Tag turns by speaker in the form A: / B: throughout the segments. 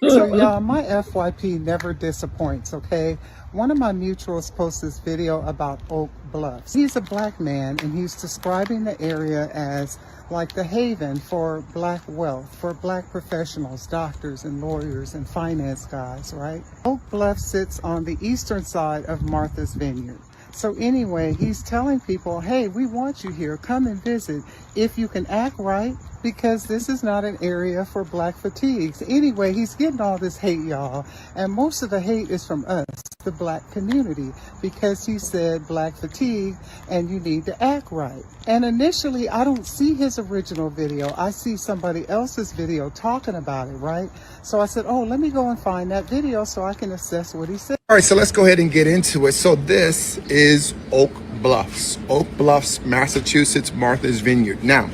A: So y'all, my FYP never disappoints, okay? One of my mutuals posted this video about Oak Bluffs. He's a black man and he's describing the area as like the haven for black wealth, for black professionals, doctors and lawyers and finance guys, right? Oak Bluff sits on the eastern side of Martha's Vineyard. So anyway, he's telling people, hey, we want you here. Come and visit if you can act right, because this is not an area for black fatigues. Anyway, he's getting all this hate, y'all. And most of the hate is from us, the black community, because he said black fatigue and you need to act right. And initially, I don't see his original video. I see somebody else's video talking about it, right? So I said, oh, let me go and find that video so I can assess what he said.
B: All right, so let's go ahead and get into it. So this is Oak Bluffs, Massachusetts, Martha's Vineyard. Now,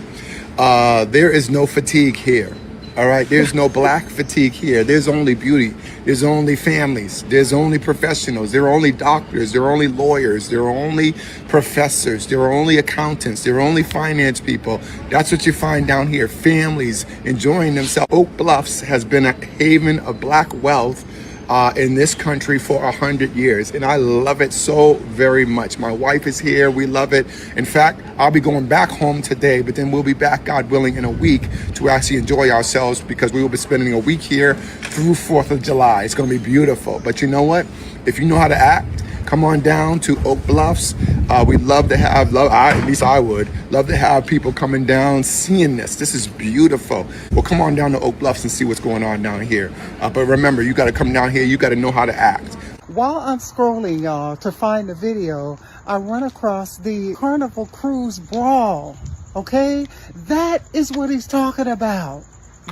B: there is no fatigue here. All right, there's no black fatigue here. There's only beauty. There's only families. There's only professionals. There are only doctors. There are only lawyers. There are only professors. There are only accountants. There are only finance people. That's what you find down here. Families enjoying themselves. Oak Bluffs has been a haven of black wealth in this country for 100 years, and I love it so very much. My wife is here. We love it. In fact, I'll be going back home today, but then we'll be back, God willing, in a week to actually enjoy ourselves, because we will be spending a week here through 4th of July. It's going to be beautiful. But you know what? If you know how to act, come on down to Oak Bluffs. We'd love to have, at least I would, love to have people coming down seeing this. This is beautiful. Well, come on down to Oak Bluffs and see what's going on down here. But remember, you got to come down here. You got to know how to act.
A: While I'm scrolling, y'all, to find the video, I run across the Carnival Cruise Brawl, okay? That is what he's talking about.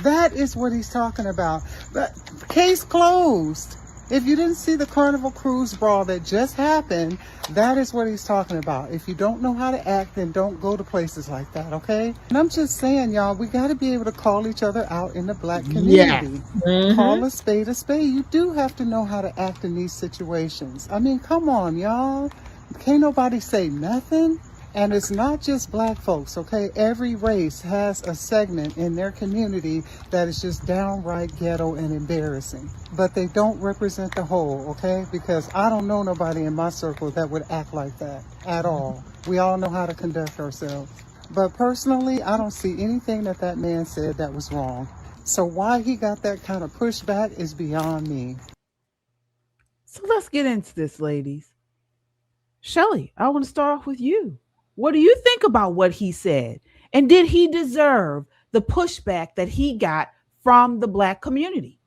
A: That is what he's talking about. But case closed. If you didn't see the Carnival Cruise Brawl that just happened, that is what he's talking about. If you don't know how to act, then don't go to places like that, okay? And I'm just saying, y'all, we got to be able to call each other out in the black community.
C: Yeah.
A: Call a spade a spade. You do have to know how to act in these situations. I mean, come on, y'all. Can't nobody say nothing. And it's not just black folks, okay? Every race has a segment in their community that is just downright ghetto and embarrassing. But they don't represent the whole, okay? Because I don't know nobody in my circle that would act like that at all. We all know how to conduct ourselves. But personally, I don't see anything that that man said that was wrong. So why he got that kind of pushback is beyond me.
C: So let's get into this, ladies. Shelly, I want to start off with you. What do you think about what he said? And did he deserve the pushback that he got from the black community?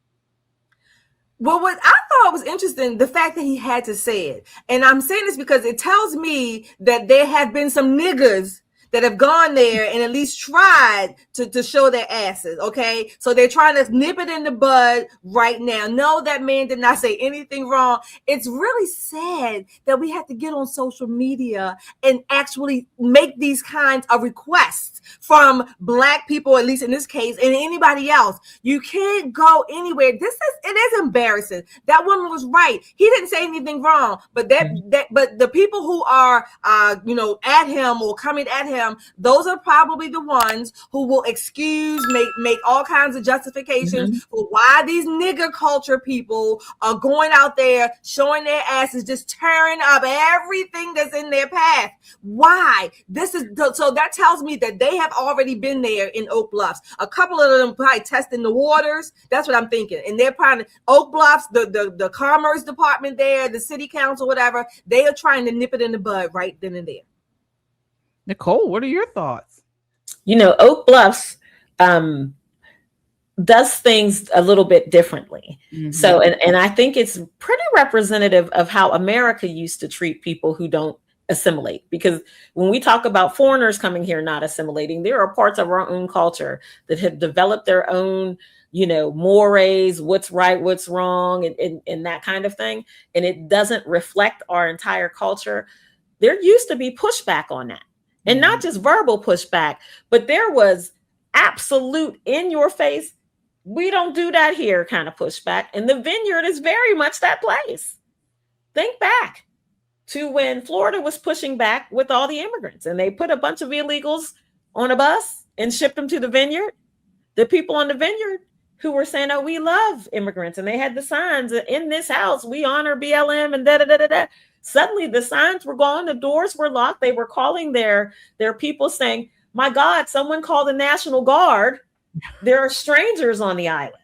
D: Well, what I thought was interesting, the fact that he had to say it. And I'm saying this because it tells me that there have been some niggas that have gone there and at least tried to show their asses, okay? So they're trying to nip it in the bud right now. No, that man did not say anything wrong. It's really sad that we have to get on social media and actually make these kinds of requests from black people, at least in this case, and anybody else. You can't go anywhere. It is embarrassing. That woman was right. He didn't say anything wrong, but but the people who are at him or coming at him, those are probably the ones who will make all kinds of justifications for why these nigger culture people are going out there showing their asses, just tearing up everything that's in their path. Why? So that tells me that they have already been there in Oak Bluffs. A couple of them probably testing the waters. That's what I'm thinking. And they're probably Oak Bluffs, the commerce department there, the city council, whatever. They are trying to nip it in the bud right then and there.
C: Nicole, what are your thoughts?
E: Oak Bluffs does things a little bit differently. So, and I think it's pretty representative of how America used to treat people who don't assimilate. Because when we talk about foreigners coming here not assimilating, there are parts of our own culture that have developed their own, mores, what's right, what's wrong, and that kind of thing. And it doesn't reflect our entire culture. There used to be pushback on that. And not just verbal pushback, but there was absolute in your face, we don't do that here kind of pushback. And the Vineyard is very much that place. Think back to when Florida was pushing back with all the immigrants and they put a bunch of illegals on a bus and shipped them to the Vineyard. The people on the Vineyard who were saying, "Oh, we love immigrants," and they had the signs, "In this house, we honor BLM," and da da da da da. Suddenly, the signs were gone, the doors were locked. They were calling their people, saying, "My God, someone called the National Guard. There are strangers on the island.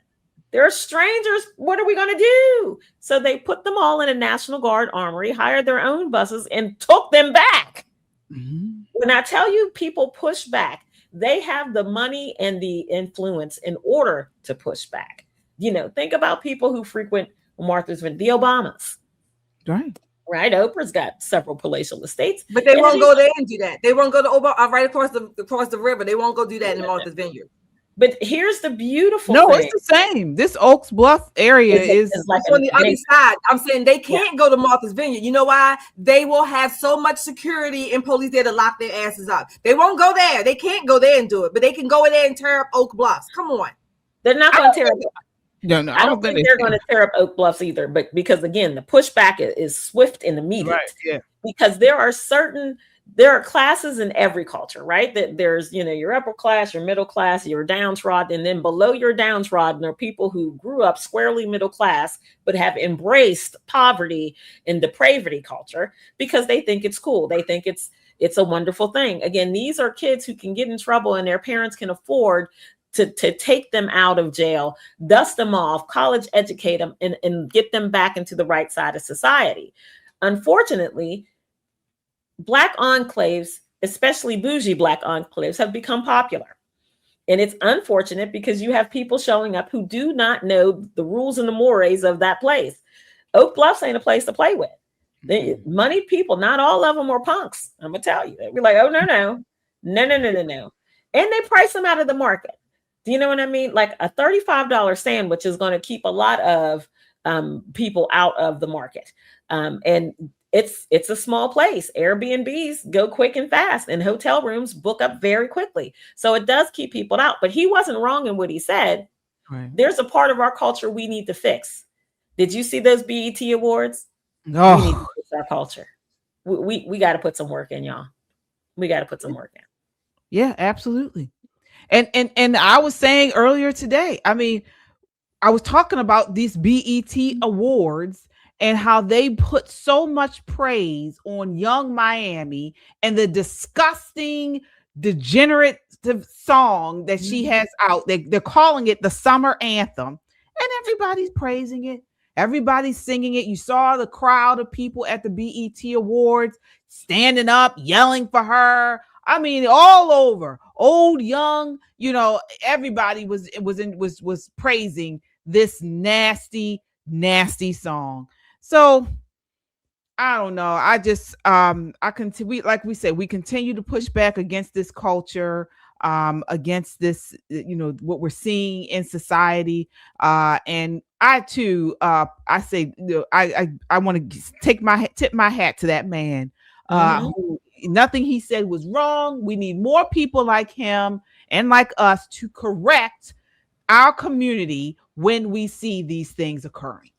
E: There are strangers. What are we going to do?" So they put them all in a National Guard armory, hired their own buses, and took them back. Mm-hmm. When I tell you people push back, they have the money and the influence in order to push back. You know, think about people who frequent Martha's Vineyard, the Obamas. Right. Oprah's got several palatial estates.
D: But they won't go there and do that. They won't go to right across the river. They won't go do that in Martha's Vineyard.
E: But here's the beautiful
C: thing.
E: It's
C: the same. This Oak Bluffs area is
D: like on the other side. I'm saying they can't go to Martha's Vineyard. You know why? They will have so much security and police there to lock their asses up. They won't go there. They can't go there and do it. But they can go in there and tear up Oak Bluffs. Come on.
E: They're not going to tear up.
C: No,
E: I don't think they're going to tear up Oak Bluffs either. But because, again, the pushback is swift and immediate.
C: Right, yeah.
E: Because there are classes in every culture, right? That there's, your upper class, your middle class, your downtrodden, and then below your downtrodden are people who grew up squarely middle class, but have embraced poverty and depravity culture because they think it's cool. They think it's a wonderful thing. Again, these are kids who can get in trouble and their parents can afford to take them out of jail, dust them off, college educate them, and get them back into the right side of society. Unfortunately, Black enclaves, especially bougie Black enclaves, have become popular. And it's unfortunate because you have people showing up who do not know the rules and the mores of that place. Oak Bluffs ain't a place to play with. Moneyed people, not all of them are punks. I'm going to tell you. They'll be like, oh, no. And they price them out of the market. Do you know what I mean? Like a $35 sandwich is going to keep a lot of people out of the market. And it's a small place. Airbnbs go quick and fast, and hotel rooms book up very quickly. So it does keep people out. But he wasn't wrong in what he said. Right. There's a part of our culture we need to fix. Did you see those BET awards?
C: No.
E: We need to fix our culture. We got to put some work in, y'all. We got to put some work in.
C: Yeah, absolutely. And I was saying earlier today, I mean, I was talking about these BET awards and how they put so much praise on Young Miami and the disgusting, degenerate song that she has out. They're calling it the summer anthem, and everybody's praising it. Everybody's singing it. You saw the crowd of people at the BET Awards standing up, yelling for her. I mean, all over, old, young, everybody was praising this nasty, nasty song. So I don't know. I just like we said, we continue to push back against this culture, against this, what we're seeing in society. And I too, I say, I want to tip my hat to that man. Who, nothing he said was wrong. We need more people like him and like us to correct our community when we see these things occurring.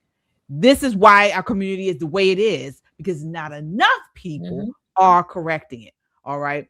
C: This is why our community is the way it is, because not enough people are correcting it. All right.